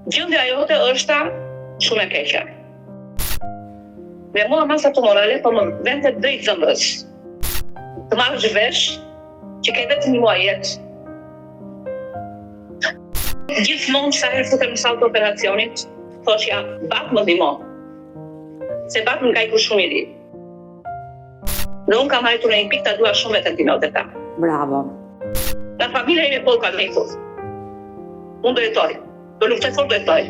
Gjendja jote është shumë e keqe. Dhe mua masa tumorale po më vente drejt zëmbës. Të marrësh vesh që ke vetëm një muaj jetë. Gjithmonë sa herë futem në sallë të operacionit, thoshja, bat më ndihmo. Se bat më ka ikur shumë i ri. Dhe unë kam hajtur në një pikë ta dua shumë vetën tinote ta. Bravo. La familja ime po ka nitur. Unë do jetoj. Do luftoj fort, do jetoj.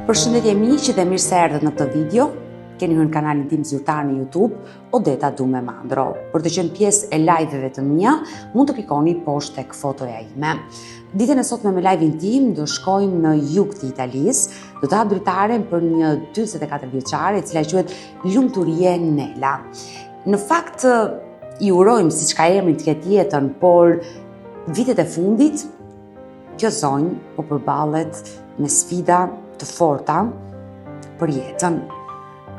Përshëndetje miq dhe mirë se erdhët në këtë video. Keni hyrë në kanalin tim zyrtar në YouTube, Odeta Dume Mandro. Për të qenë pjesë e live-eve të mia, mund të klikoni poshtë tek fotoja ime. Ditën e sotme me live-in tim do shkojmë në jug të Italisë, do të hap dritaren për një 44 vjeçare e cila quhet Lumturie Nela. Në fakt i urojmë siç ka emrin të ketë jetën, por vitet e fundit kjo zonjë po përballet me sfida të forta për jetën.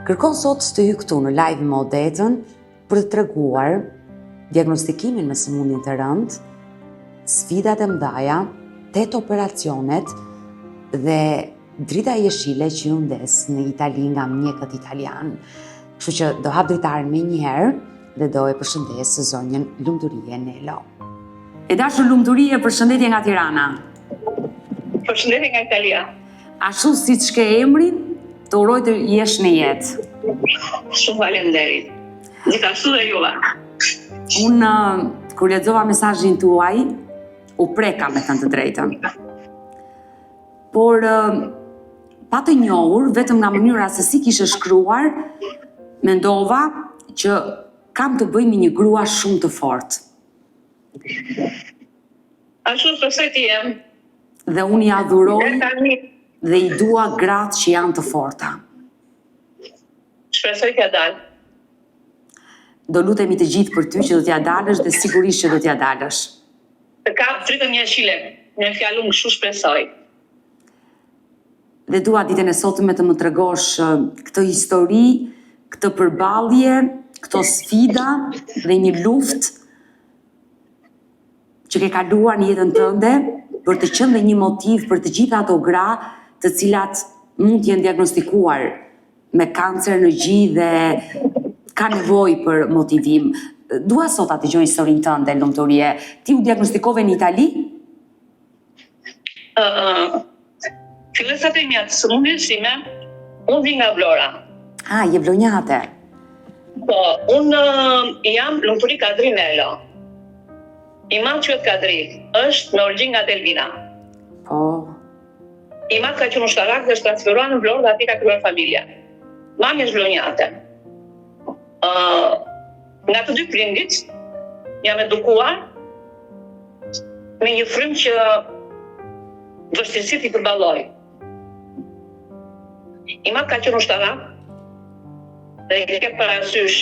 Kërkon sot të hyj këtu në live me Odetën për të treguar diagnostikimin me sëmundjen të rëndë, sfidat e mëdha, 8 operacionet dhe drita e jeshile që ju ndes në Itali nga mjekët italian. Kështu që do hap dritaren me njëherë dhe do e përshëndes zonjën Lumturie Nela. E dashur Lumturie, përshëndetje nga Tirana. Përshëndetje nga Italia. Ashtu siç ke emrin, të uroj të jesh në jetë. Shumë faleminderit. Gjithashtu dhe juve. Unë, kur lexova mesazhin tuaj, u preka me thënë të drejtën. Por, pa të njohur, vetëm nga mënyra se si kishe shkruar, mendova që kam të bëj me një grua shumë të fortë. Ashtu se ti jem. Dhe unë i adhuroj dhe i dua gratë që janë të forta. Shpresoj t'ja dalë. Do lutemi të gjithë për ty që do t'ja dalësh dhe sigurisht që do t'ja dalësh. Të kap dritën jeshile, në fjalë unë kështu shpresoj. Dhe dua ditën e sotme të më tregosh këtë histori, këtë përballje, këto sfida dhe një luftë që ke kaluar në jetën tënde për të qenë dhe një motiv për të gjitha ato gra të cilat mund të jenë diagnostikuar me kancer në gjith dhe ka nevojë për motivim. Dua sot ta dëgjoj historinë tënde, Lumturie. Ti u diagnostikove në Itali? Fillesat e mia të sëmundjes time, unë vi nga Vlora. Je vlonjate. Po, unë jam Lumturie Kadri Nelo. I madh quhet Kadri, është në origjinë nga Delvina. Po. I madh ka qenë ushtarak dhe është transferuar në Vlorë dhe aty ka krijuar familje. Mami është vlonjate. Nga të dy prindit jam edukuar me një frymë që vështirësitë i përballoj. I madh ka qenë ushtarak dhe i ke parasysh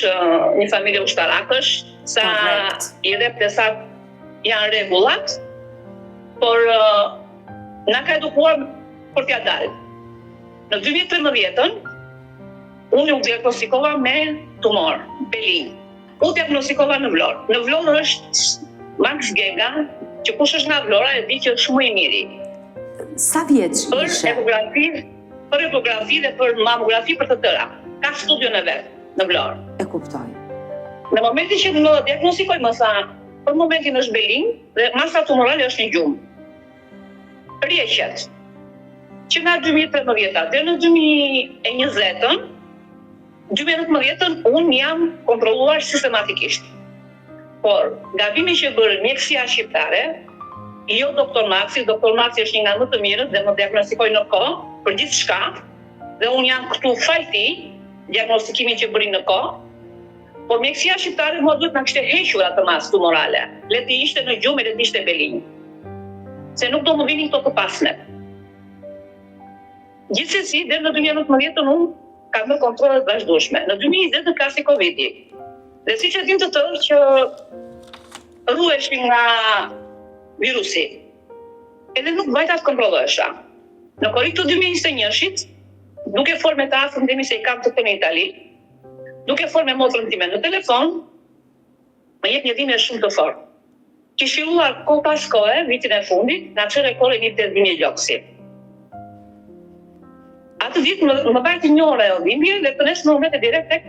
një familje ushtarakësh, sa i rrep dhe sa janë rregullat, por na ka edukuar për t'ja dalë. Në 2013-ën, unë u diagnostikova me tumor, belin. U diagnostikova në Vlorë. Në Vlorë është Max Gega, që kush është nga Vlora e di që është shumë i miri. Sa vjeç ishe? Për ekografi dhe për mamografi për të tëra. Ka studion e vetë në Vlorë. E kuptoj. Në momentin që më diagnostikoj, më tha, për momentin është belin dhe masa tumorale është një gjumë. Rjeqet, që nga 2013 dhe në 2019 unë jam kontrolluar sistematikisht. Por, gabimi që bërë mjekësia shqiptare, jo doktor Maxi është një nga më të mirët dhe më diagnostikoj në kohë për gjithë shka, dhe unë jam këtu falti diagnostikimin që bëri në kohë, por mjekësia shqiptare mua duhet na kishte hequr atë masë tumorale, le të ishte në gjumë, le të ishte belin. Se nuk do më vinin këto të pasme. Gjithsesi, deri në 2019 unë kam bërë kontrollet vazhdueshme. Në 2020 ka si Covid-i. Dhe siç e dinë të tërë që ruheshim nga virusi. Edhe nuk vajta të kontrollohesha. Në korrik të 2021-shit, duke folur me të afërm temi se i kam të në Itali, duke folur me motrën time në telefon, më jep një dhimbje shumë të fortë, Kish filluar kohë pas kohe, vitin e fundit, nga çelë kohë një të dhimbje gjoksi. Atë ditë më bajti një orë e dhimbje dhe të nesër më vete direkt tek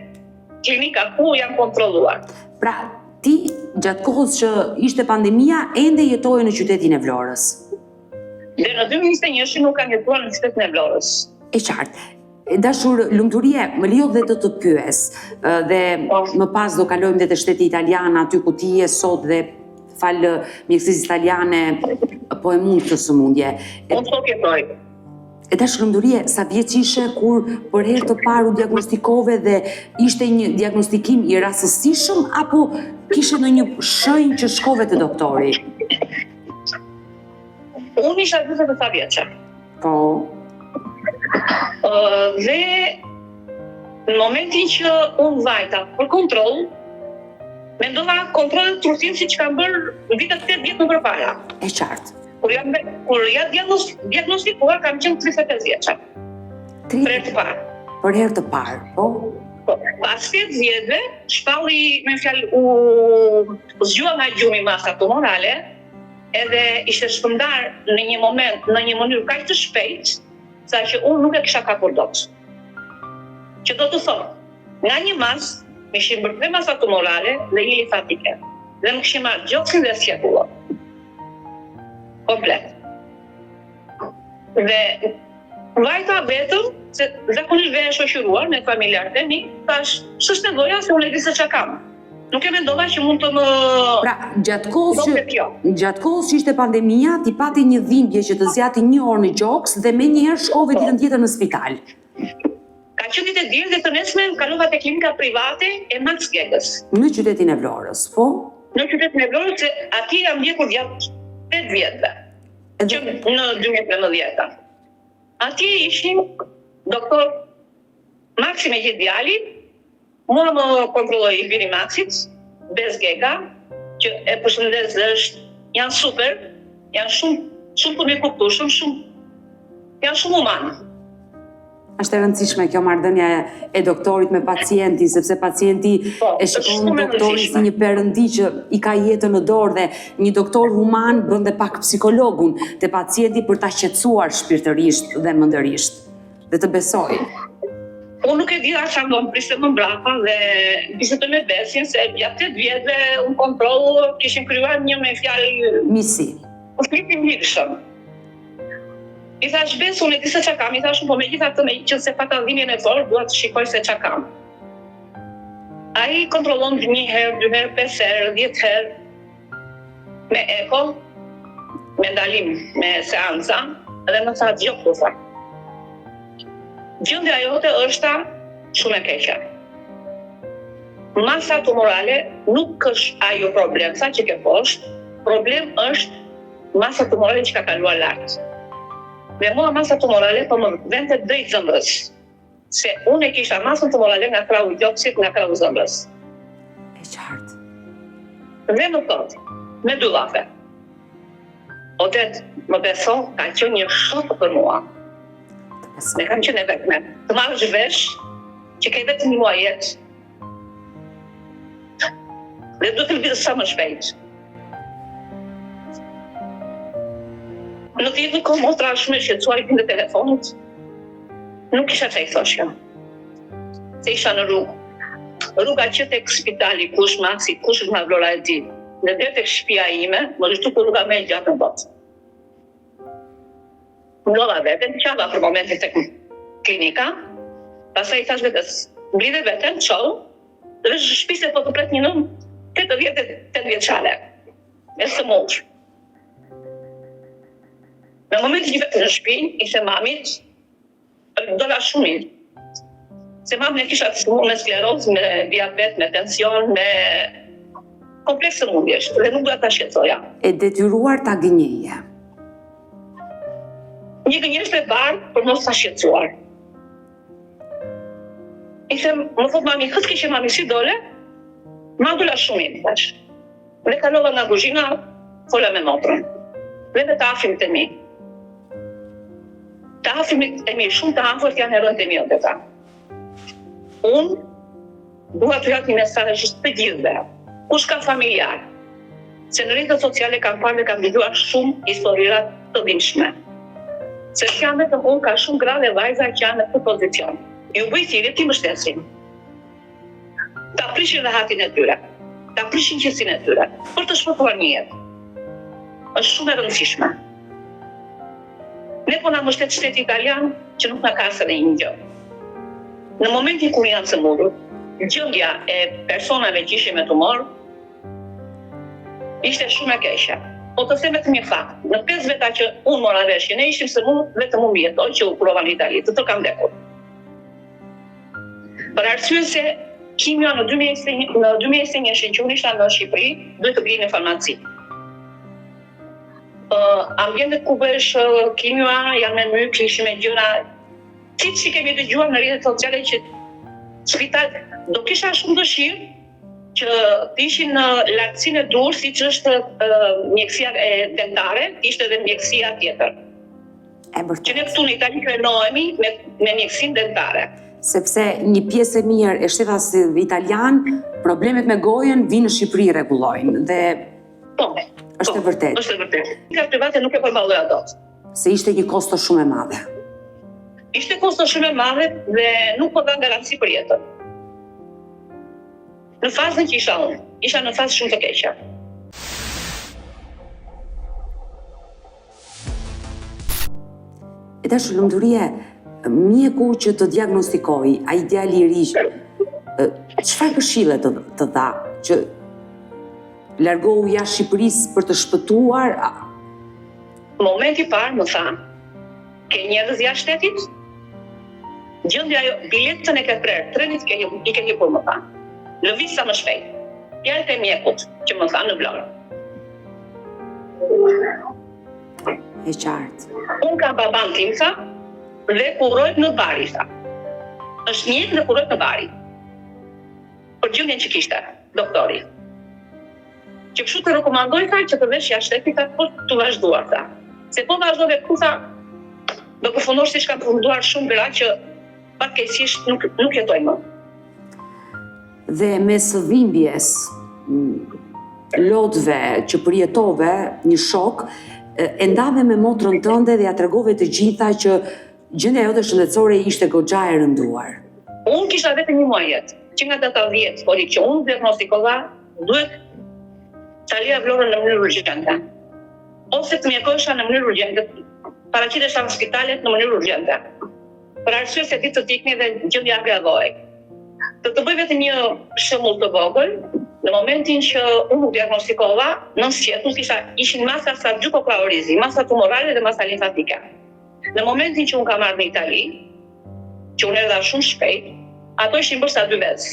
klinika ku janë kontrolluar. Pra, ti gjatë kohës që ishte pandemia ende jetoje në qytetin e Vlorës. Dhe në 2021 nuk kam jetuar në qytetin e Vlorës. E qartë. Dashur Lumturie, më lejo dhe të pyes dhe më pas do kalojmë dhe të shteti italian aty ku ti je sot dhe falë mjekësisë italiane po e mund këtë sëmundje. Unë sot jetoj. E dashur Lumturie, sa vjeç ishe kur për herë të parë u diagnostikove dhe ishte një diagnostikim i rastësishëm apo kishe ndonjë shenjë që shkove te doktori? Unë isha 40 vjeçë. Po. Dhe në momentin që unë vajta për kontroll, mendova kontrollet rutinë siç kam bërë vitet 8 vjet më përpara. E qartë. Kur ja diagnostikuar kam qenë 35 vjeçë. Për herë të parë. Për herë të parë, po? Pas 8 vjetëve, shpalli me fjalë u zgjua nga gjumi masa tumorale, edhe ishte shpërndar në një moment, në një mënyrë kaq të shpejtë, sa që unë nuk e kisha kapur dot. Që do të thotë, nga një mas, më ishin bërë 3 masa tumorale dhe një limfatike. Dhe më kishin marrë gjoksin dhe sqepullën. Komplet. Dhe vajta vetëm, se zakonisht veja shoqëruar me familjarët e mi, thash, s'është nevoja se unë e di se çka kam. Nuk e mendova që mund të më... Pra, gjatë kohës që ishte pandemia, ti pati një dhimbje që të zjati 1 orë në gjoks dhe me njëherë shkove ditën tjetër në spital. Ka qenë ditë e diel dhe të nesme kalova te klinika private e Max Gegës. Në qytetin e Vlorës, po? Në qytetin e Vlorës, se atje jam ndjekur gjatë 8 vjetëve, që në 2019. Atje ishin doktor Maxi me gjithë djali, mua më kontrolloi i biri Maxit, Bez Gega, që e përshëndes dhe janë super, janë shumë për me kuptu, janë shumë humanë. Është e rëndësishme kjo marrëdhënia e doktorit me pacientin, sepse pacienti e shikon doktorin si një perëndi që i ka jetën në dorë dhe një doktor human bën dhe pak psikologun te pacienti për ta qetësuar shpirtërisht dhe mendërisht dhe të besojë. Unë nuk e di çfarë do të priste më mbrapa dhe bisedoj me Besin se gjatë 8 vjetëve në kontroll kishin krijuar një me fjalë misi. Konfliktin lidhshëm. I thash Bes, unë e di se çka kam, i thash po megjithatë me që se pata dhimbjen e fortë, dua të shikoj se çka kam. Ai kontrollon 1 herë, 2 herë, 5 herë, 10 herë me eko, me ndalim, me seanca, dhe më tha dëgjoj po tha. Gjendja jote është shumë e keqe. Masa tumorale nuk është ajo problem, sa që ke poshtë, problem është masa tumorale që ka kaluar lart. Dhe mua masa tumorale po më vente drejt zëmrës, se unë e kisha masën tumorale nga krahu i gjoksit, nga krahu i zëmrës. E qartë. Dhe më thotë, me 2 llafe. Odet, më beso, ka qenë një shok për mua. Ne kam qenë vetëm. Të marrësh vesh që ke vetëm 1 muaj jetë. Dhe duhet të lëvizësh sa më shpejt. Në të jetë në kohë mostra shumë e shqetësuar i binde telefonit. Nuk isha që i thoshja. Se isha në rrugë. Rruga që tek spitali, kush Maxi, kush nga Vlora e di. Dhe deri tek shtëpia ime, më rishtu për rruga me e gjatë në botë. Mblodha veten, qava për momentin tek klinika, pastaj i thash vetes, mblidhe veten, çau, dhe shtëpisë po të pret një nën 88 vjeçare. Me sëmundje. Në momentin që vetë në shtëpi, i the mamit, dola shumë mirë. Se mamin e kisha me sklerozë, me diabet, me tension, me kompleks sëmundjesh, dhe nuk doja ta shqetësoja. E detyruar ta gënjeje. Një gënjeshtër e bardhë për mos ta shqetësuar. I them, më thot mami, këtë kishe mami si dole? Ma dola shumë mirë, thash. Dhe kalova nga kuzhina, fola me motrën. Dhe të afrimit e mi. Të afrimit e mi, shumë të afërt janë herojët e mi o të ta. Unë dua të jap një mesazh të gjithëve. Kush ka familjar, se në rrjetet sociale kam parë dhe kam dëgjuar shumë historira të dhimbshme. Se janë vetëm unë, ka shumë gra dhe vajza që janë në këtë pozicion. Ju bëj thirrje ti mbështesin. Ta prishin rahatin e tyre, ta prishin qetësinë e tyre, për të shpëtuar një jetë. Është shumë e rëndësishme. Ne po na mbështet shteti italian që nuk na ka asnjë një gjë. Në momentin kur janë të mundur, gjendja e personave që ishin me tumor ishte shumë e keqe. Po të them vetëm një fakt. Në 5 veta që unë mora vesh, ne ishim së mundur, vetëm unë jetoj që u kurova në Itali, të tërë kam vdekur. Për arsye se kimia në 2021 që unë isha në Shqipëri, duhet të blej në farmaci. Ambientet ku bësh kimia janë me myk, ishin me gjëra, siç që kemi dëgjuar në rrjetet sociale që spital do kisha shumë dëshirë që të ishin në lartësinë e dur, siç është mjekësia dentare, ishte edhe mjekësia tjetër. Që ne këtu në Itali krenohemi me mjekësinë dentare. Sepse një pjesë e mirë e shtetit italian, problemet me gojën vinë në Shqipëri rregullojnë dhe është e vërtetë. Është e vërtetë. Nga private nuk e përballoja dot. Se ishte një kosto shumë e madhe. Ishte kosto shumë e madhe dhe nuk po dha garanci për jetën. Në fazën që isha unë, isha në fazë shumë të keqe. E tash lumturie, mjeku që të diagnostikoi, ai djali i ri, çfarë këshille të dha që largohu jashtë Shqipërisë për të shpëtuar? Momenti i parë më tha, ke njerëz jashtë shtetit? Gjendja ajo, biletën e ke prerë, trenit i ke hipur më tha. Lëviz sa më shpejt. Fjalët e mjekut që më tha në Vlorë. E qartë. Unë kam baban tim tha dhe kurrojt në Bari tha. Është mjek dhe kurrojt në Bari. Për gjendjen që kishte doktori. Që kështu të rekomandoj tha që të vesh jashtë shtetit për të vazhduar tha. Se po vazhdove këtu tha, do përfundosh si shka përfunduar shumë gra që fatkeqësisht nuk jetoj më. Dhe mes dhimbjes lotëve që përjetove një shok, e ndave me motrën tënde dhe ja tregove të gjitha që gjendja jote shëndetësore ishte goxha e rënduar. Unë kisha vetëm një muaj jetë, që nga data 10, por që unë diagnostikova, duhet ta lija Vlorën në mënyrë urgjente. Ose të mjekohesha në mënyrë urgjente, paraqitesha në spitalet në mënyrë urgjente. Për arsye se ditë të tikni dhe gjendja agradohej. Të bëj vetëm një shembull të vogël, në momentin që unë diagnostikova, në sqetull ishin masa sarxukoklaurizi, masa tumorale dhe masa limfatike. Në momentin që unë kam ardhur në Itali, që unë erdha shumë shpejt, ato ishin bërë sa 2 vezë.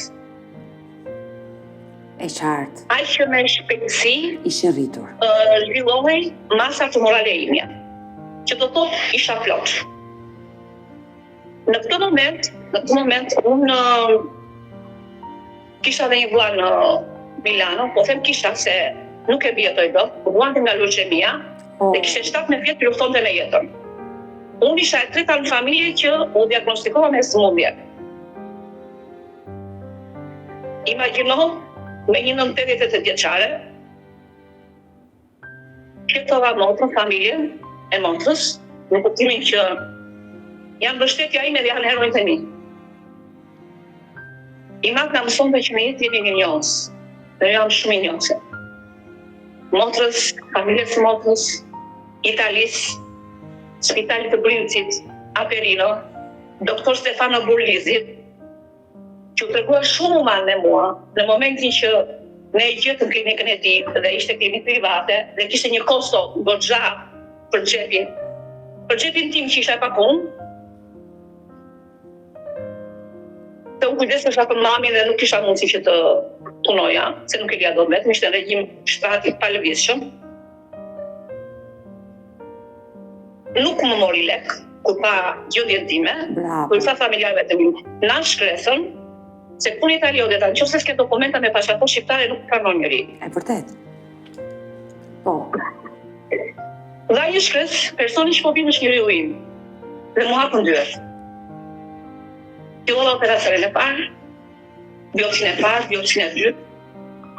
E qartë. Aq që me shpejtësi ishin rritur. Zhvillohej masa tumorale imja, që do thotë isha plot. Në këtë moment unë kisha dhe një vlla në Milano, po them kisha se nuk e vjetoj dot, po vuante nga leucemia dhe kishte 17 vjet që luftonte me jetën. Unë isha e treta në familje që u diagnostikova me sëmundje. Imagjino me një 88 vjeçare, fletova motrën, familjen e motrës, në kuptimin që janë mbështetja ime dhe janë heronjtë e mi. I mat nga mësonte që me jetë jemi një njohës, dhe jam shumë i njohëse. Motrës, familjes motrës, Italisë, Spitalit të Princit, Aperino, doktor Stefano Burlizit, që u tregua shumë uman me mua, në momentin që ne i gjetëm klinikën e tij dhe ishte klinikë private dhe kishte një kosto goxha për xhepin tim që isha pa punë. Të u kujdesesha për mamin dhe nuk kisha mundësi që të punoja, se nuk e lija dot vetëm, ishte në regjim shtrati pa lëvizshëm. Nuk më mori lek, kur pa gjendjen time, kur tha familjarëve të mi, na shkresën, se punë italiane ta nëse s'ke dokumenta me pasaportë shqiptare nuk pranon njëri. E vërtet. Po. Dha një shkres, personi që po vinë është njeriu im. Dhe mu hapën dyert. Fillova operacionin e parë, biopsin e parë, biopsin e dytë,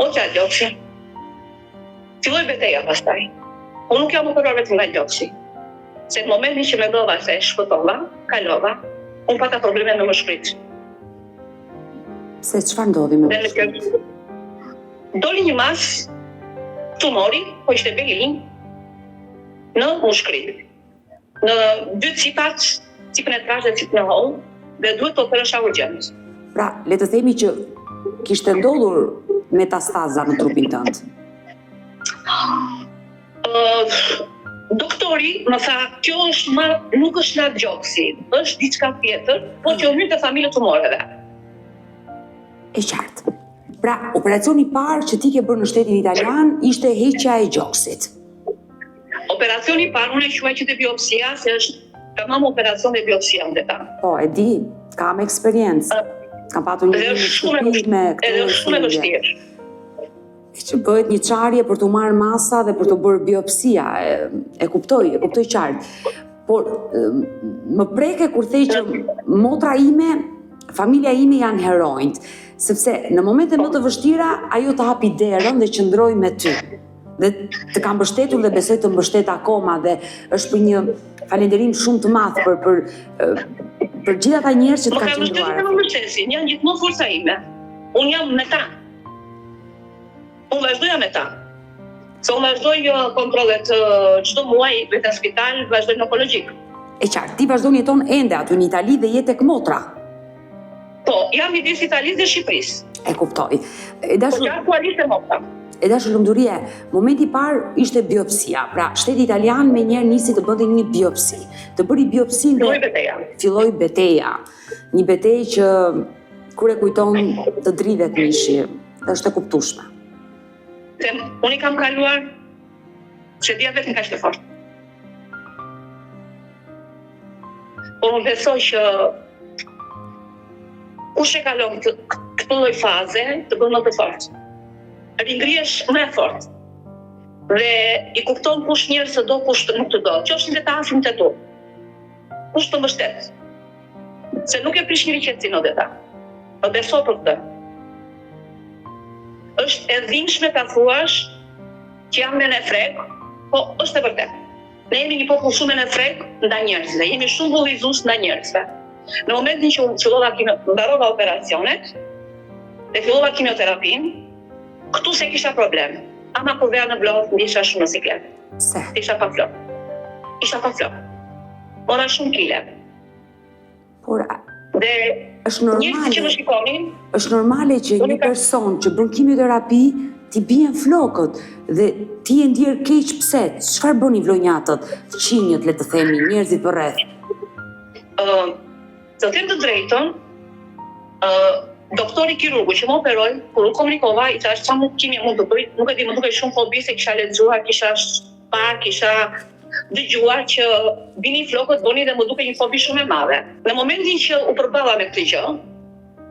oqa biopsin. Filloi betejë pastaj. Unë nuk jam operuar vetëm nga gjoksi. Se në momentin që mendova se shpëtova, kalova, unë pata probleme me mushkrit. Se çfarë ndodhi me mushkrit? Doli një mas tumori, po ishte benign, në mushkrit. Në 2 cipat, cipën e trashë dhe cipën e hollë, dhe duhet të operosh urgjent. Pra, le të themi që kishte ndodhur metastaza në trupin tënd. Doktori më tha, kjo është nuk është nga gjoksi, është diçka tjetër, po që u hyn te familja e tumoreve. E qartë. Pra, operacioni i parë që ti ke bërë në shtetin italian ishte heqja e gjoksit. Operacioni i parë unë e quaj që te biopsia, se është tamam operacion dhe biopsia unë ta. Po, e di, kam eksperiencë. Kam patur një shtëpi me këtë. Edhe është shumë e vështirë. Që bëhet një çarje për të marrë masa dhe për të bërë biopsia, e kuptoj qartë. Por më preke kur thej që motra ime, familja ime janë heronjt, sepse në momente më të vështira ajo të hapi derën dhe qëndroi me ty. Dhe të kam mbështetur dhe besoj të mbështet akoma dhe është për një falënderim shumë të madh për gjithë ata njerëz që të kanë qëndruar. Më mbështesin, janë gjithmonë forca ime. Unë jam me ta. Unë vazhdoja me ta. Se unë vazhdoj kontrollet çdo muaj vetë në spital, vazhdoj në onkologjik. E qartë, ti vazhdon jeton ende aty në Itali dhe je tek motra. Po, jam midis Italisë dhe Shqipërisë. E kuptoj. Po qarkualisht e motra. E dashur lumturie, momenti i parë ishte biopsia. Pra, shteti italian me njerë nisi të bënte një biopsi. Të bëri biopsinë dhe filloi beteja. Një betejë që kur e kujton të dridhet mishi, dhe është e kuptueshme. Unë i kam kaluar që dhja vetëm ka ishte fort. Por unë besoj që kush e kalon këtë lloj faze të bën më të fortë. Ringrihesh më fort. Dhe i kupton kush njerëz të do, kush nuk të do. Qofshin të afërm të tu. Kush të mbështet. Se nuk e prish një qetësinë në deta. Më beso për këtë. Është e dhimbshme ta thuash që jam me në frek, po është e vërtetë. Ne jemi një popull shumë në frek ndaj njerëzve, jemi shumë vëllëzues ndaj njerëzve. Në momentin që fillova mbarova operacionet dhe fillova kimioterapin, këtu se kisha problem. Ama kur veja në blog, ndisha shumë në siklet. Se? Isha pa flok. Mora shumë kile. Por dhe është normale. Njerëzit që më shikonin, është normale që një person që bën kimioterapi ti bien flokët dhe ti e ndjer keq pse? Çfarë bëni vlonjatët, fqinjët le të themi, njerëzit përreth? Të them të drejtën, doktori kirurgu që më operoi, kur u komunikova, i thash çfarë kimia mund të bëj, nuk e di, më dukej shumë fobi se kisha lexuar, kisha parë, kisha dëgjuar që bini flokët bëni dhe më duke një fobi shumë e madhe. Në momentin që u përballa me këtë gjë,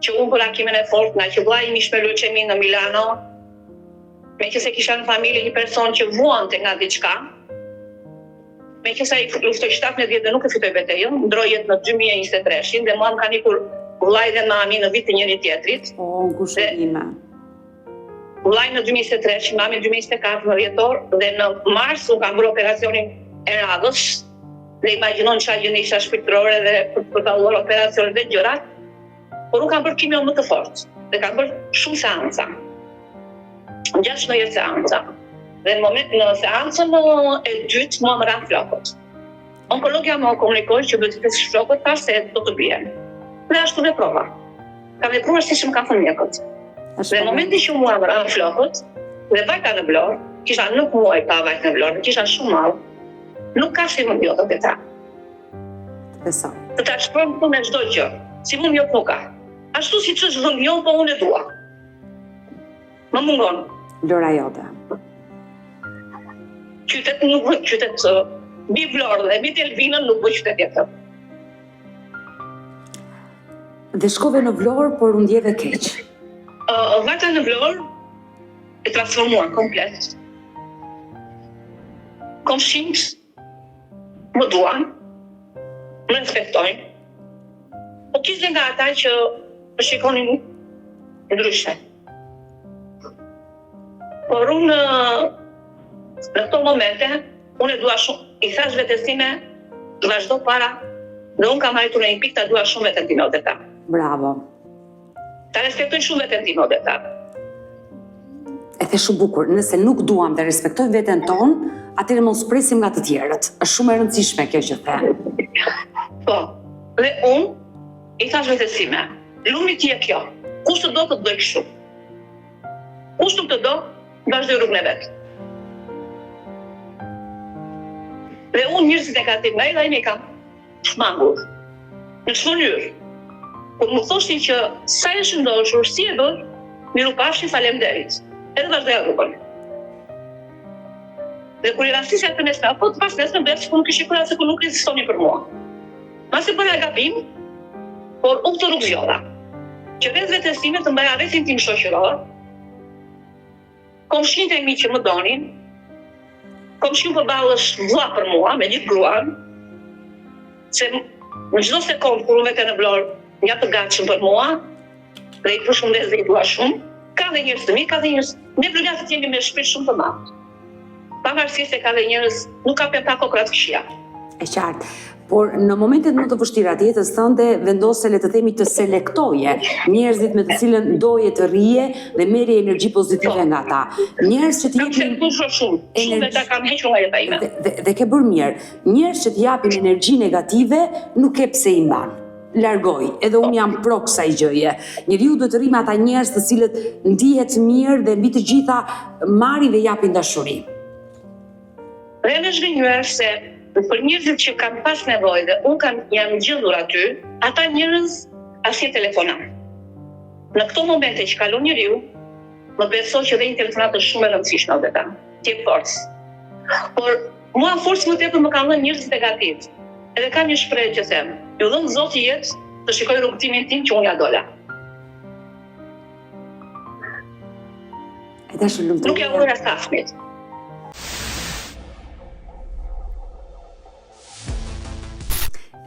që unë bëra kimen e fort, nga që vllai im ishte me leuqemi në Milano, me që se kisha në familje një person që vuante nga diçka, me që sa i luftoj 17 dhe nuk e fitoj betejën, ndroi jetë në 2023 dhe mua më kanë ikur vllai dhe mami në vit të njëri tjetrit. Në kushërime. Vllai në 2023, mami në 2024 në dhjetor dhe në mars u kam bërë operacionin e radhës dhe imagjinon çfarë gjë isha shpirtërore dhe për ta ulur operacionet dhe gjërat. Por unë kam bërë kimio më të fortë dhe kam bërë shumë seanca. 16 seanca. Dhe në seancën e dytë mua më ran flokët. Onkologja më komunikoi që duhet të kesh flokët pas se do të bien. Dhe ashtu veprova. Kam vepruar siç më kanë thënë mjekët. Dhe në momentin që mua më ran flokët dhe vajta në vlorë, kisha nuk muaj pa vajt në vlorë, kisha shumë mall. Nuk ka si më mjotët e ta. Besa. Të ta shprojmë këtu me çdo gjë. Si më mjot nuk ka. Ashtu si që është vëngjon, po unë e dua. Më mungon. Vlora jote. Qytet nuk bëj qytet mbi Vlorë dhe mbi Elvinën nuk bëj qytet tjetër. Dhe shkove në Vlorë, por u ndjeve keq. Vajta në Vlorë e transformuar komplet. Komshinjt më duan, më respektojnë. Po kishte nga ata që më shikonin ndryshe. Por unë Në këto momente, unë e dua shumë, i thash vetes time, vazhdo para, dhe unë kam arritur në një pikë ta dua shumë veten time o deta. Bravo. Ta respektoj shumë veten time o deta. E the shumë bukur, nëse nuk duam të respektoj veten tonë, atëherë mos presim nga të tjerët. Është shumë e rëndësishme kjo që the. Po, dhe unë i thash vetes time, lumi ti e kjo, kush të do të bëj kështu. Kush nuk të do, vazhdoj rrugën e vet. Dhe unë njerëzit e negativ nga i me kam shmangur. Në çfarë mënyrë? Kur më thoshin që sa e shëndoshur, si e bër, miru pafshi, faleminderit. Edhe vazhdoja rrugën. Dhe kur i rastisja të nesme, apo të pas nesme bëhet sikur nuk ishte kura, se kur nuk ekzistoni për mua. Masi bëja gabim, por u këtë rrugë zgjodha. Që vetes time të mbaja rrethin tim shoqëror, komshinët e mi që më donin, komshin përballësh vlla për mua, me gjithë gruan, se në çdo sekond kur unë vete në Vlorë, nga të gatshëm për mua, dhe i përshëndes dhe i dua shumë, ka dhe njerëz të mi, ka dhe njerëz, ne brigatët jemi me shpirt shumë të madh. Pavarësisht se ka dhe njerëz, nuk kapin pa kokrat këshia. E qartë. Por në momentet më të vështira të jetës tënde, vendose le të themi të selektoje njerëzit me të cilën doje të rrije dhe merrje energji pozitive nga ata. Njerëz që të japin shumë dhe ta kam hequr nga jeta ime. Dhe ke bërë mirë. Njerëz që të japin energji negative nuk ke pse i mban. Largoj, edhe unë jam pro kësaj gjëje. Njeriu duhet të rri me ata njerëz të cilët ndihet mirë dhe mbi të gjitha marrin dhe japin dashuri. Dhe në zhgënjur se për njerëzit që kanë pas nevojë dhe unë jam gjendur aty, ata njerëz asnjë telefonat. Në këto momente që kalon njeriu, më besoj që dhe një telefonat është shumë e rëndësishme veta. Ti forcë. Por mua forcë më tepër më kanë dhënë njerëzit negativ. Edhe kam një shprehje që them, ju dhën Zoti jetë të shikoj rrugtimin tim që unë ja dola. E tash lumtur. Nuk ja ura stafmit.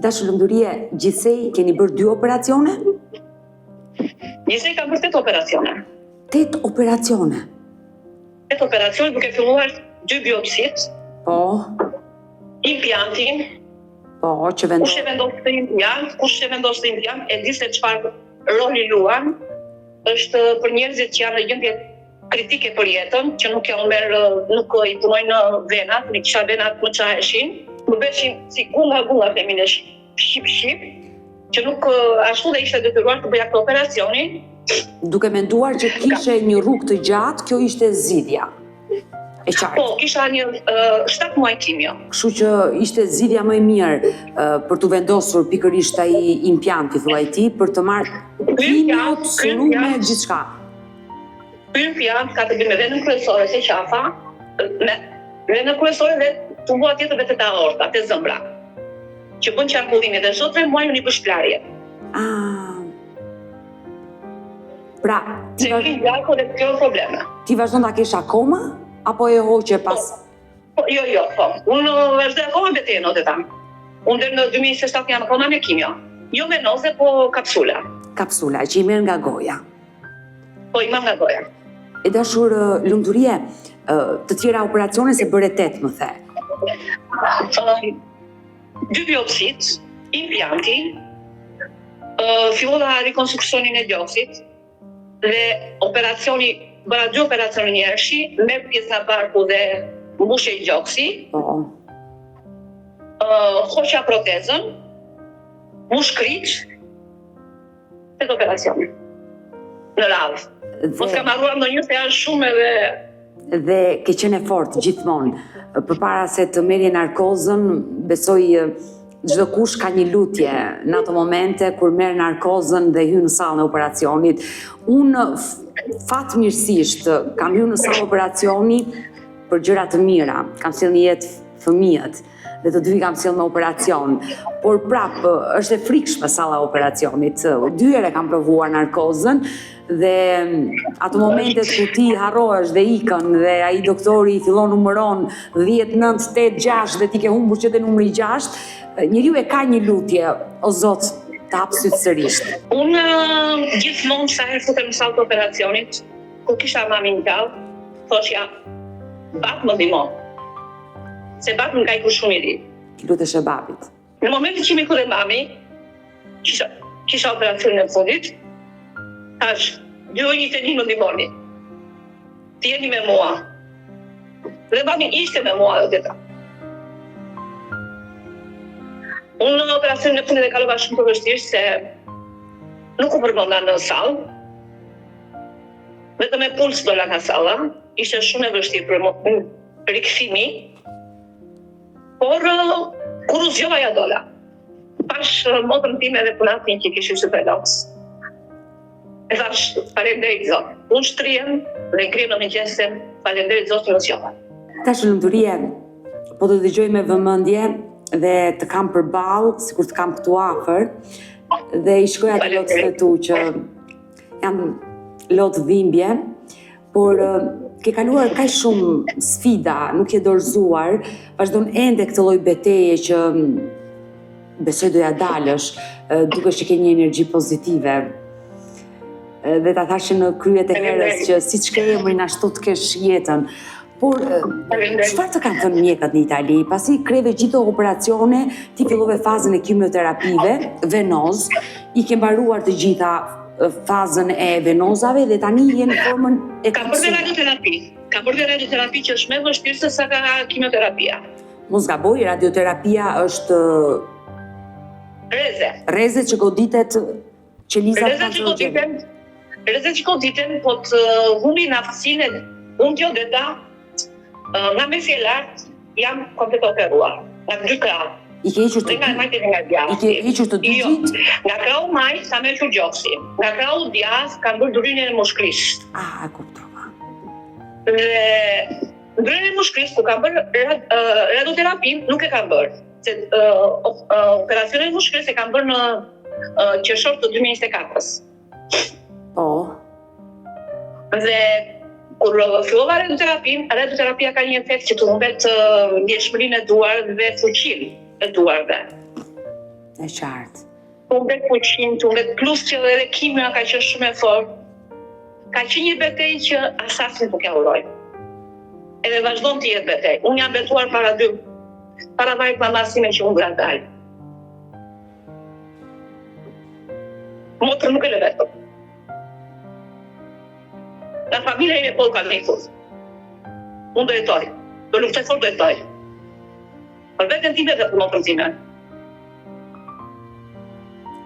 Dashur lumturie, gjithsej keni bërë 2 operacione? Gjithsej kam bërë 8 operacione. 8 operacione? 8 operacione duke filluar 2 biopsit. Po. Implantin. Po, që vendos. Kush e vendos të implant, e di se çfarë roli luan. Është për njerëzit që janë në gjendje kritike për jetën, që nuk nuk i punojnë venat, nuk kisha venat më çaheshin. Më beshin si gulla femine shqip, që nuk ashtu dhe ishte detyruar të bëja këtë operacionin. Duke menduar që kishe një rrugë të gjatë, kjo ishte zgjidhja. E qartë. Po, kisha një 7 muaj kimio. Kështu që ishte zgjidhja më e mirë për të vendosur pikërisht ai implanti, thuaj ti, për të marrë kimio, serume, gjithçka. Ky implant ka të bëjë me venën kryesore se qafa, me venën kryesore dhe tumbua tjetër vetë të aorta, të zëmbra, që bën qarkullimin dhe çdo 3 muaj unë i bëj shplarje. Pra, ti probleme. Ti vazhdon ta kesh akoma apo e hoqe pas? Jo, po. Unë vazhdoj akoma betejën o tam. Unë deri në 2027 jam akoma me kimio. Jo venoze, po kapsula. Kapsula që i merr nga goja. Po, i marr nga goja. E dashur lumturie, të tjera operacione se bëre 8, më the. 2 biopsit, implanti, fillova rekonstruksionin e gjoksit dhe bëra 2 operacione njerëshi, me pjesa barku dhe mbushje i gjoksi, hoqja protezën, mushkrit, 8 operacione në radhë. Mos kam harruar ndonjë se janë shumë edhe dhe ke qenë fort gjithmonë. Përpara se të merrje narkozën, besoj çdo kush ka një lutje në ato momente kur merr narkozën dhe hyn në sallën e operacionit. Unë fatmirësisht kam hyrë në sallën e operacionit për gjëra të mira. Kam sjellë një jetë fëmijët dhe të dy kam sjellë në operacion. Por prapë është e frikshme salla e operacionit. 2 herë kam provuar narkozën dhe ato momentet ku ti harrohesh dhe ikën dhe ai doktori fillon numëron 10, 9, 8, 6 dhe ti ke humbur që te numri 6, njeriu e ka një lutje, o Zot, të hap syt sërish. Unë gjithmonë sa herë futem në sallë të operacionit, ku kisha mamin gjallë, thoshja, bak më ndihmo. se babi më ka ikur shumë i ri. Ti lutesh e babit. Në momentin që mi ku dhe mami, kisha operacionin e fundit, thash, 2 ojnit e një më ndihmoni. Ti jeni me mua. Dhe mami ishte me mua dhe teta. Unë në operacionin e fundit e kalova shumë të vështirë se nuk u përmenda në sallë. Vetëm e puls dola nga salla, ishte shumë e vështirë për rikthimi, por kur u zgjova ja dola. Pash motrën time dhe punatin që kishim së predoks. E thash, faleminderit Zot. Unë shtrihem dhe ngrihem në mëngjesin, faleminderit Zot që më zgjova. Tash lumturie, po të dëgjoj me vëmendje dhe të kam përballë, sikur të kam këtu afër, dhe i shkoj atë lotës të tu që janë lotë dhimbje, por ke kaluar kaq shumë sfida, nuk je dorëzuar, vazhdon ende këtë lloj beteje që besoj doja dalësh, dukesh që ke një energji pozitive. Dhe ta thashë në kryet e herës që siç ke emrin ashtu të kesh jetën. Por çfarë të kanë thënë mjekët në Itali? Pasi kreve gjithë operacione, ti fillove fazën e kimioterapive, venoz, i ke mbaruar të gjitha fazën e venozave dhe tani je në formën e Kam bërë radioterapi. Kam bërë radioterapi që është më vështirë se sa ka kimioterapia. Mos gaboj, radioterapia është reze që goditet qelizat kancerogene. Reze që goditet, po të humbin aftësinë unë kjo dhe ta nga mesi e lartë jam komplet operuar. Nga 2 krahë. I ke hequr të gjithë? Nga krahu majt ka me hequr gjoksi. Nga krahu djathtë kam bërë ndryrjen e mushkrisë. E kuptova. Dhe ndryrjen e mushkrisë ku kam bërë radioterapinë nuk e kam bërë. Se operacionin e mushkrisë e kam bërë në qershor të 2024-s. Po. Dhe kur fillova radioterapia ka një efekt që të humbet ndjeshmërinë e duarve dhe fuqinë e duarve. E qartë. Të humbet fuqinë, të humbet plus që edhe kimia ka qenë shumë e fortë. Ka qenë një betejë që asnjë nuk e uroj. Edhe vazhdon të jetë betejë. Unë jam betuar para vajt mamasime që unë gradaj. Motrë nuk e le vetëm. Nga familja ime po ka nitur. Unë do jetoj. Do luftoj fort do jetoj. Për veten time dhe për motrën time.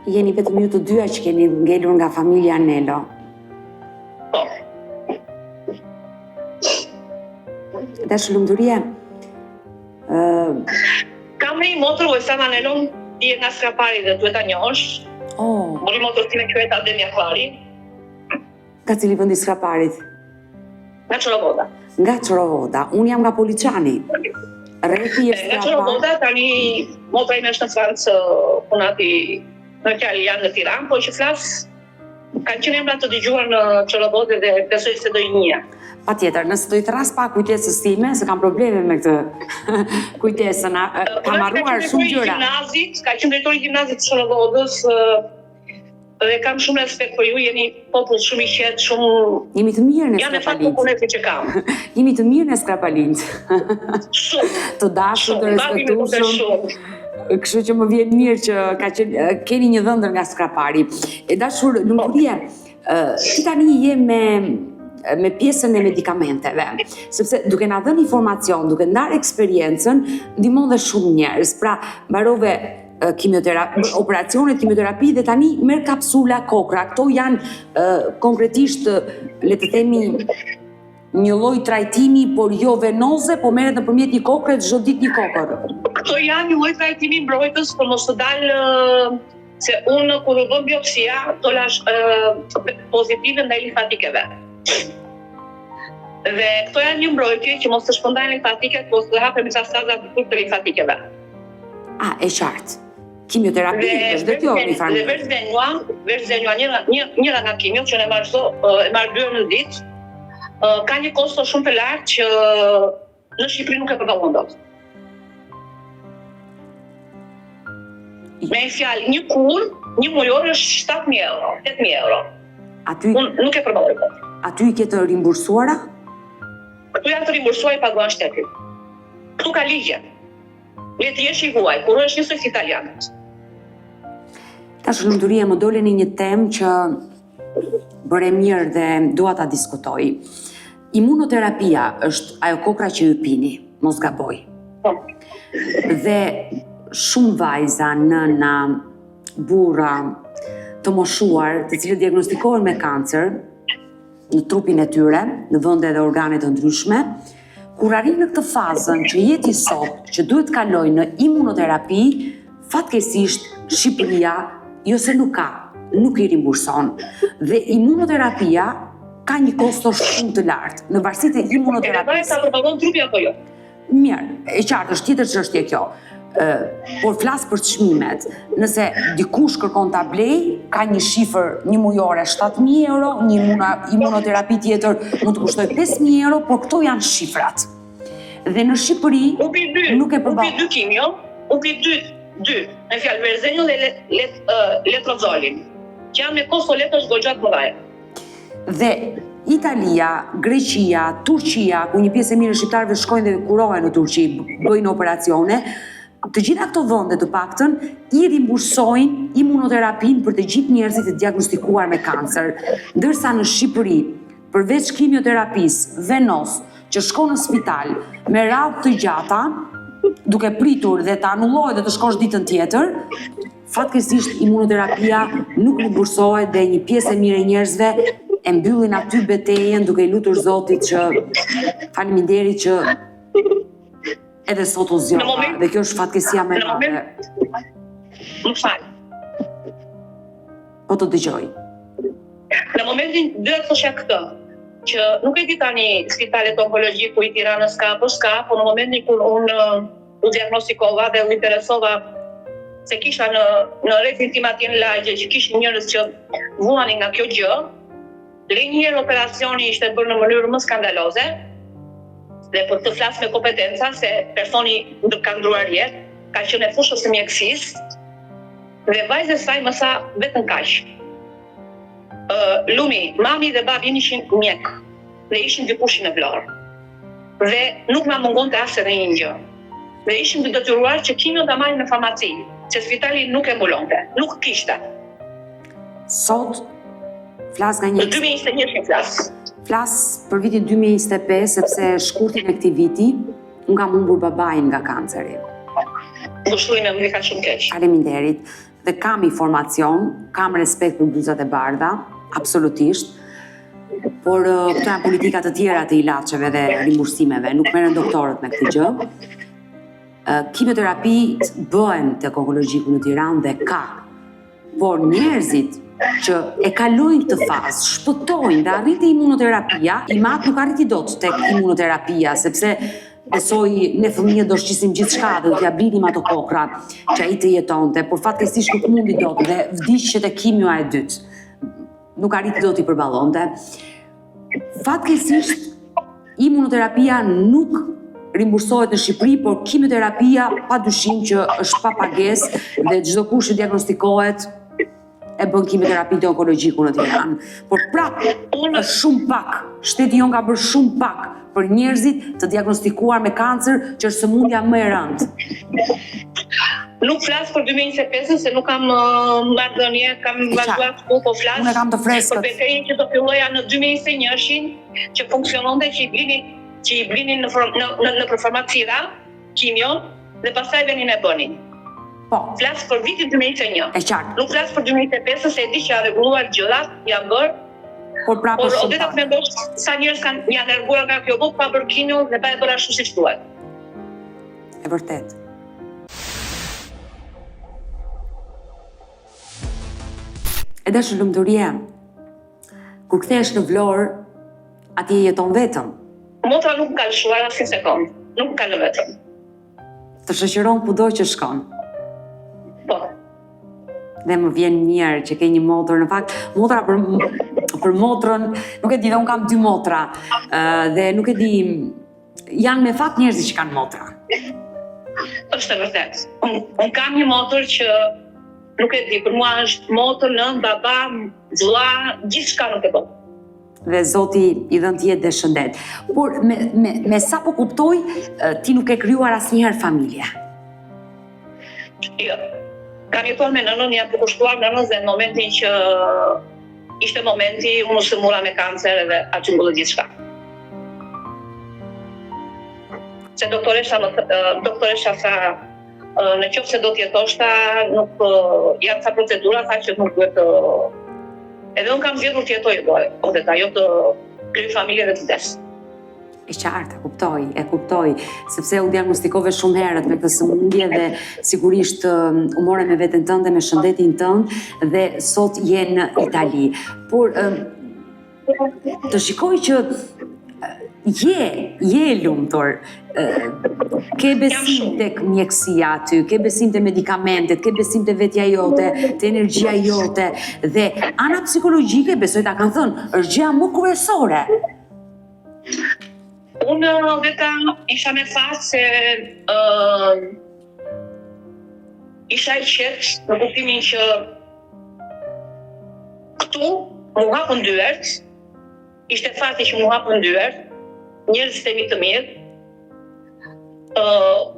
Jeni vetëm ju të dyja që keni ngelur nga familja Anello. Po. Dash lumturie. Kam një motrë Wesam Anellon, i e nga Skrapari dhe duhet ta njohësh. Mori motrën time quhet Ademia Klari. Nga cili vendi Skraparit? Nga Çorovoda. Nga Çorovoda. Unë jam nga Poliçani. Rrethi e Nga Çorovoda, tani motra ime është në Francë, punati në Italian në Tiranë, po që flas kanë qenë emra të dëgjuar në Çorovodë dhe besoj se do i njeh. Patjetër, nëse do i thras pak kujtesës time, se kam probleme me këtë kujtesën, kam harruar shumë gjëra. Ka qenë drejtori i gjimnazit të Çorovodës, dhe kam shumë respekt për ju, jeni popull shumë i qetë, shumë... Jemi të mirë në Skrapalint. Janë e fatë populleti që kam. Jemi të mirë në Skrapalint. Shumë. Të dashur, të respektueshëm. Kështu që më vjen mirë që keni një dhëndër nga Skrapari. E dashur, lumturie, ti tani je me pjesën e medikamenteve, sepse duke na dhënë informacion, duke ndarë eksperiencën, ndihmon dhe shumë njerëz. Pra, mbarove operacionet kimioterapi dhe tani merr kapsula kokra. Këto janë konkretisht, le të themi, një lloj trajtimi, por jo venoze, po merret nëpërmjet një kokre çdo ditë një kokër. Këto janë një lloj trajtimi mbrojtës për mos të dalë se unë kur u bëm biopsia dola pozitive ndaj limfatikeve. Dhe këto janë një mbrojtje që mos të shpërndajnë limfatiket, mos të hapen metastazat të limfatikeve. E qartë. Kimioterapi është dhe kjo një farë. Dhe Verzenua, njëra nga kimio që e marr 2 herë në ditë, ka një kosto shumë të lartë që në Shqipëri nuk e përballon dot. Me fjalë, një kur, një mujor është 7.000 euro, 8.000 euro. Unë nuk e përballoj dot. Aty i ke të rimbursuara? Këtu janë të rimbursuar i paguan shteti. Këtu ka ligje. Le të jesh i huaj, kur është njësoj si italianët. Tash lumturia më doleni një temë që bëre mirë dhe dua ta diskutoj. Imunoterapia është ajo kokra që ju pini, mos gaboj. Dhe shumë vajza, nëna, burra, të moshuar, të cilët diagnostikohen me kancer në trupin e tyre, në vende dhe organe të ndryshme, kur arrin në këtë fazën që jeti sot, që duhet kaloj në imunoterapi, fatkeqësisht Shqipëria jo se nuk i rimburson. Dhe imunoterapia ka një kosto shumë të lartë, në varësi të imunoterapisë. Sa përballon trupi apo jo? Mirë, e qartë është tjetër çështje kjo. Por flas për çmimet. Nëse dikush kërkon ta blej, ka një shifër një mujore 7.000 euro, një imunoterapi tjetër mund të kushtoj 5.000 euro, por këto janë shifrat. Dhe në Shqipëri nuk e përballon. Upi 2 kimio, upi 2 me fjalë verzenjo dhe letrozolin, që janë me kosto letësh goxhat më dhaja. Dhe Italia, Greqia, Turqia, ku një pjesë e mirë e shqiptarëve shkojnë dhe kurohen në Turqi, bëjnë operacione, të gjitha këto vende të paktën i rimbursojnë imunoterapin për të gjithë njerëzit e diagnostikuar me kancer, ndërsa në Shqipëri, përveç kimioterapisë venos, që shkon në spital me radhë të gjata, duke pritur dhe të anullohet dhe të shkosh ditën tjetër, fatkeqësisht imunoterapia nuk rimbursohet dhe një pjesë e mirë e njerëzve e mbyllin aty betejën duke i lutur Zotit që faleminderit që edhe sot u zgjova dhe kjo është fatkeqësia më e madhe. Më fal. Po të dëgjoj. Në momentin duhet të thoshja këtë, që nuk e di tani spitalet onkologjik ku i Tiranës ka apo s'ka, po në momentin kur unë u diagnostikova dhe u interesova se kisha në rrethin tim atje në lagje që kishin njerëz që vuanin nga kjo gjë, linjëherë operacioni ishte bërë në mënyrë më skandaloze, dhe për të flas me kompetenca se personi ka ndruar jetë, ka qenë e fushës së mjekësisë, dhe vajzës saj më sa vetëm kaq. Lumi, mami dhe babi ishin mjek dhe ishin dikush në Vlorë. Dhe nuk na mungonte as edhe një gjë. Dhe ishim të detyruar që kimio ta marrim në farmaci, se spitali nuk e mbulonte, nuk kishte. Sot flas nga një... Në 2021 flas për vitin 2025, sepse shkurtin e këtij viti, unë kam humbur babain nga kanceri. Ngushëllime më ka shumë keq. Faleminderit. Dhe kam informacion, kam respekt për bluzat e bardha, absolutisht, por këto janë politikat të tjera të ilaçeve dhe rimbursimeve, nuk merren doktorët me këtë gjë. Kimioterapi bëhen tek onkologjiku në Tiranë dhe ka, por njerëzit që e kalojnë këtë fazë, shpëtojnë dhe arriti imunoterapia, i matë nuk arriti dot tek imunoterapia, sepse besoj ne fëmijët do shqisim gjithçka dhe do t'ja blinim ato kokra që ai të jetonte, por fatkeqësisht nuk mundi dot dhe vdiqet e kimioa e dytë. Nuk arriti dot i përballonte. Fatkeqësisht imunoterapia nuk rimbursohet në Shqipëri, por kimioterapia padyshim që është pa pagesë dhe çdo kush që diagnostikohet e bën kimioterapi të onkologjiku në Tiranë. Por prapë, është shumë pak. Shteti jon ka bërë shumë pak për njerëzit të diagnostikuar me kancer, që është sëmundja më e rëndë. Nuk flas për 2025 se nuk kam marrëdhënie, kam vazhduar ku po flas. Unë kam të freskët. Për betejën që do filloja në 2021, që funksiononte, që i blinin në farmacira, kimion, dhe pastaj venin e bënin. Po. Flas për vitin 2021. E qartë. Nuk flas për 2025 se e di që janë rregulluar gjërat, janë bërë. Por prapë Por shumë vetë të mendosh sa njerëz janë larguar nga kjo botë pa bërë kimio dhe pa e bërë ashtu siç duhet. E vërtet. E dashur lumturia, kur kthehesh në Vlorë, atje jeton vetëm. Motra nuk ka lëshuar as një sekond, nuk ka lë vetëm. Të shoqëron kudo që shkon. Po. Dhe më vjen mirë që ke një motër, në fakt, motra për motrën, nuk e di, dhe unë kam 2 motra, dhe nuk e di, janë me fakt njerëzit që kanë motra. Është e vërtet. Unë kam një motër që, nuk e di, për mua është motër, nën, baba, vëlla, gjithçka nuk e bën. Dhe Zoti i dhënë jetë dhe shëndet. Por me sa po kuptoj, ti nuk e krijuar asnjëherë familje. Jo. Kam jetuar me nënën, jam të kushtuar nënën dhe në momentin që ishte momenti, unë së mura me kancer edhe aty mbullet gjithçka. Se doktoresha tha, në qoftë se do t'jetosh ta, nuk janë ca procedura, tha që nuk duhet të... Edhe unë kam zgjedhur të jetoj, jo të krijoj familje dhe të vdes. E qartë, e kuptoj, sepse u diagnostikove shumë herët me këtë sëmundje dhe sigurisht u more me veten tënde, me shëndetin tënd dhe sot je në Itali. Por të shikoj që je e lumtur, ke besim tek mjekësia aty, ke besim te medikamentet, ke besim te vetja jote, te energjia jote dhe ana psikologjike, besoj ta kanë thënë, është gjëja më kryesore. Unë vetëm isha me fat se isha e qetë në kuptimin që këtu mu hapën dyert, ishte fati që mu hapën dyert, njerëzit e mi të mirë,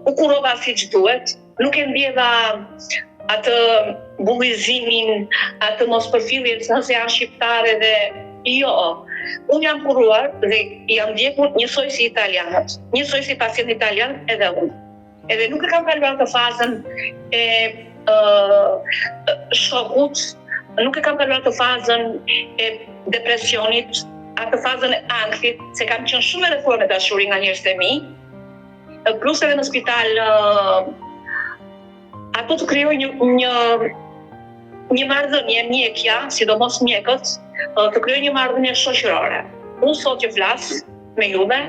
u kurova si që duhet, nuk e ndjeva atë bullizimin, atë mos përfillin nëse janë shqiptare dhe jo. Unë jam kuruar dhe jam ndjekur njësoj si italianët, njësoj si pacient italian edhe unë. Edhe nuk e kam kaluar të fazën e shokut, nuk e kam kaluar të fazën e depresionit, atë fazën e ankthit, se kam qenë shumë e rrethuar me dashuri nga njerëzit e mi, plus edhe në spital ato të krijoj një marrëdhënie mjekja, sidomos mjekët, të krijoj një marrëdhënie shoqërore. Unë sot që flas me juve,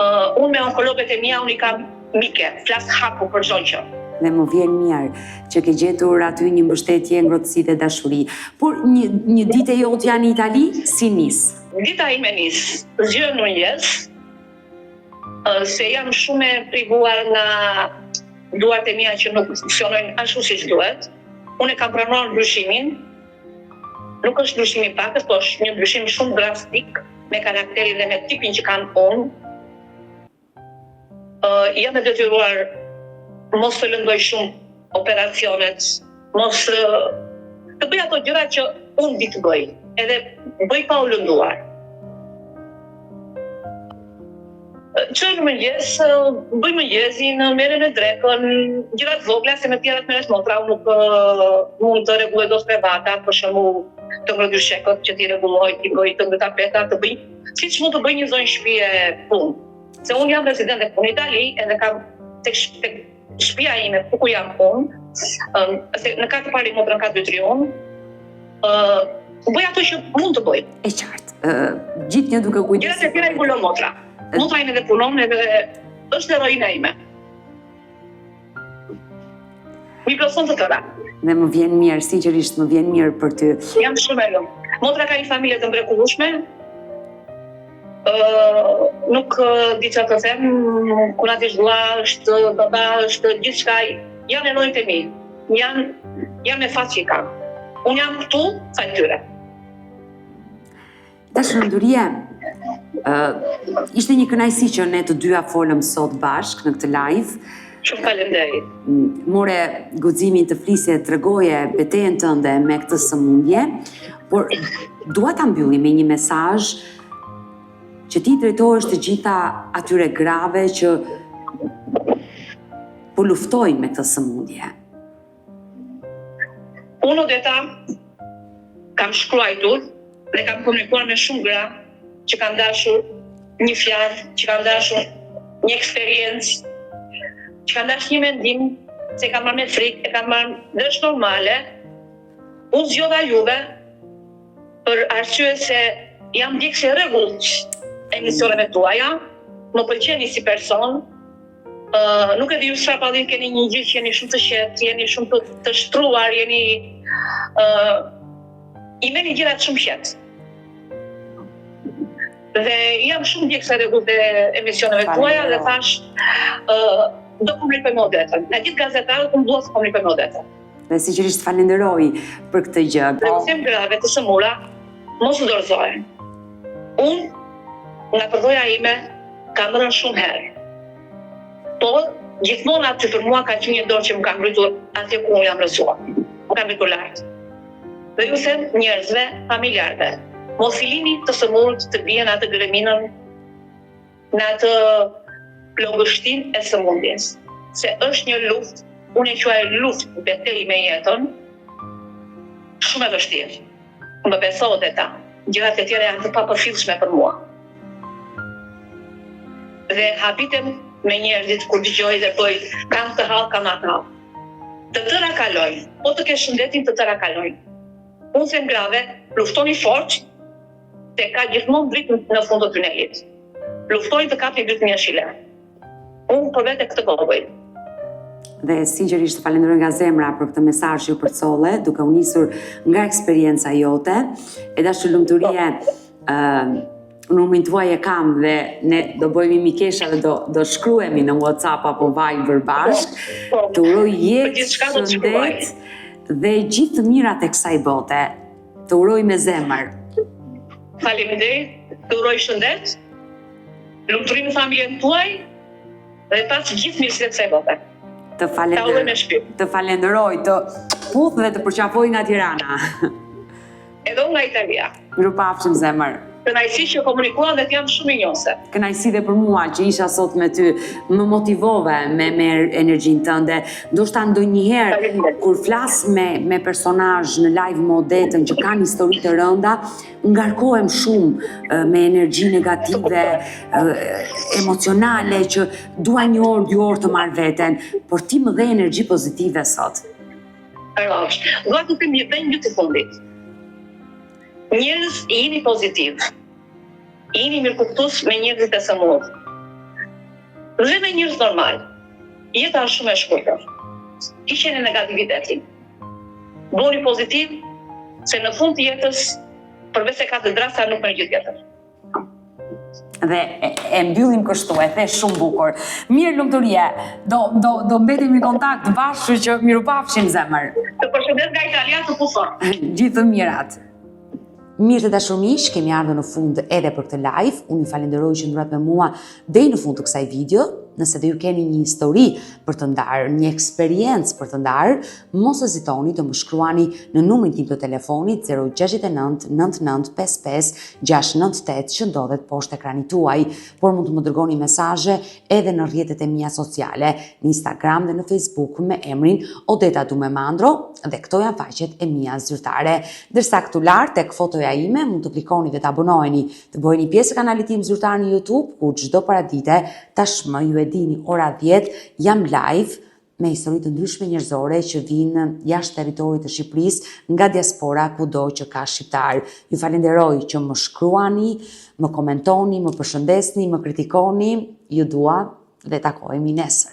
unë me onkologët e mia unë i kam mike, flas hapur për çdo gjë. Dhe më vjen mirë që ke gjetur aty një mbështetje, ngrohtësi dhe dashuri. Por një ditë e jote janë në Itali, si nis? Dita ime nis, zgjohem në mëngjes, se jam shumë e privuar nga duart e mia që nuk funksionojnë ashtu siç duhet. Unë kam pranuar ndryshimin. Nuk është ndryshim i pakës, po është një ndryshim shumë drastik me karakterin dhe me tipin që kam unë. Jam e detyruar mos të lëndoj shumë operacionet, mos të bëj ato gjëra që unë di të bëj, edhe bëj pa u lënduar. Qoj në mëngjes, bëj mëngjesin, merren e drekën, gjërat vogla se me tjerat merret motra, unë nuk mund të rregulloj dot privata, për shembull të ngrëdy shekët që ti rregulloj, ti bëj të ngre tapeta, të bëj siç mund të bëj një zonë shtëpie punë. Se unë jam rezident e punë në Itali, edhe kam tek shtëpia ime ku jam unë, në katë pari motra në katë 2-3 unë, bëj ato që mund të bëj. E qartë, gjithë një duke kujdes. Gjërat e tjera i mbulon motra. Motra ime dhe punon edhe është heroina ime. Mi plotson të tëra. Dhe më vjen mirë, sinqerisht më vjen mirë për ty. Jam shumë e lumtur. Motra ka një familje të mrekullueshme. Nuk di çfarë të them, kur aty është vlla, është baba, është gjithçka, janë heronjtë e mi. Janë me fat që i kam. Unë jam këtu sa tyre. Dashurënduria, ishte një kënaqësi që ne të dyja folëm sot bashk në këtë live. Shumë faleminderit. More guximin të flisje, tregoje betejën tënde me këtë sëmundje, por dua ta mbylli me një mesazh që ti drejtohesh të gjitha atyre grave që po luftojnë me këtë sëmundje. Unë Odeta kam shkruar dhe kam komunikuar me shumë gra që kanë dashur një fjalë, që kanë dashur një eksperiencë, që kanë dashur një mendim, se kanë marrë me frikë, e kanë marrë dhe është normale. Unë zgjodha juve për arsye se jam ndjekse rregullt emisioneve tuaja, më pëlqeni si person. Nuk e di ju çfarë pallin keni një gjë që jeni shumë të qetë, jeni shumë të shtruar, i merrni gjërat shumë qetë. Dhe jam shumë ndjekse rregullt e emisioneve tuaja dhe thash do komunikoj me Odetën. Në gjithë gazetarët unë dua të komunikoj me Odetën. Dhe sinqerisht falenderoj për këtë gjë. Dhe them grave të sëmura, mos u dorëzohen. Unë nga përvoja ime kam rënë shumë herë. Por gjithmonë aty për mua ka qenë një dorë që më ka ngritur atje ku unë jam rësuar. Më ka ngritur lart. Dhe ju them njerëzve, familjarëve, mos i lini të sëmurët të bien atë greminën në atë plogështin e sëmundjes. Se është një luftë, unë e quaj luftë betejë me jetën, shumë e vështirë. Më besohet e ta. Gjërat e tjera janë të papërfillshme për mua. Dhe habitem me njerëzit kur dëgjoj dhe bëj, kam të hall, kam atë hall. Të tëra kalojnë, po të kesh shëndetin të tëra kalojnë. Unë them grave, luftoni fort, se ka gjithmonë dritë në fund të tunelit. Luftoni të kapni dytë një shile. Unë për vete këtë bëj. Dhe sinqerisht falenderoj nga zemra për këtë mesazh që u përcolle, duke u nisur nga eksperienca jote. E dashur lumturie, numrin tuaj e kam dhe ne do bëjmë mikesha dhe do shkruhemi në WhatsApp apo Viber bashk. Të uroj jetë, shëndet dhe gjithë të mirat e kësaj bote. Të uroj me zemër. Faleminderit, të uroj shëndet, lumturi në familjen tuaj dhe pas gjithë mirësitë të kësaj bote. Të falenderoj, të puth dhe të përqafoj nga Tirana. Edhe unë nga Italia. Mirupafshim zemër. Kënaqësi që komunikuam dhe jam shumë injose. Kënaqësi dhe për mua që isha sot me ty, më motivove me energjinë tënde. Ndoshta ndonjëherë kur flas me personazh në live modetën që kanë histori të rënda, ngarkohem shumë me energji negative, emocionale që dua një orë, 2 orë të marr veten, por ti më dhe energji pozitive sot. Dua të them një gjë të fundit. Njerëz jeni pozitiv, jeni mirëkuptues me njerëzit e sëmurë. Dhe me njerëz normal, jeta është shumë e shkurtër. Hiqeni negativitetin. Bëni pozitiv, se në fund të jetës, përveç se ka të drasa, nuk merr gjë tjetër. Dhe e mbyllim kështu, e the shumë bukur. Mirë lumturie, do mbetemi në kontakt bashkë që mirupafshim zemër. Të përshëndet nga Italia të puson. Gjithë të mirat. Mirë të dashur miq, kemi ardhur në fund edhe për këtë live. Unë ju falenderoj që ndurat me mua deri në fund të kësaj video. Nëse dhe ju keni një histori për të ndarë, një eksperiencë për të ndarë, mos hezitoni të më shkruani në numrin tim të telefonit 069 99 55 698 që ndodhet poshtë ekranit tuaj, por mund të më dërgoni mesazhe edhe në rrjetet e mia sociale, në Instagram dhe në Facebook me emrin Odeta Dumemandro, dhe këto janë faqet e mia zyrtare. Ndërsa këtu lart tek fotoja ime mund të klikoni dhe të abonoheni, të bëheni pjesë e kanalit tim zyrtar në YouTube, ku çdo paradite tashmë ju e dini ora 10 jam live me histori të ndryshme njerëzore që vinë jashtë territorit të Shqipërisë, nga diaspora kudo që ka shqiptar. Ju falenderoj që më shkruani, më komentoni, më përshëndesni, më kritikoni. Ju dua dhe takohemi nesër.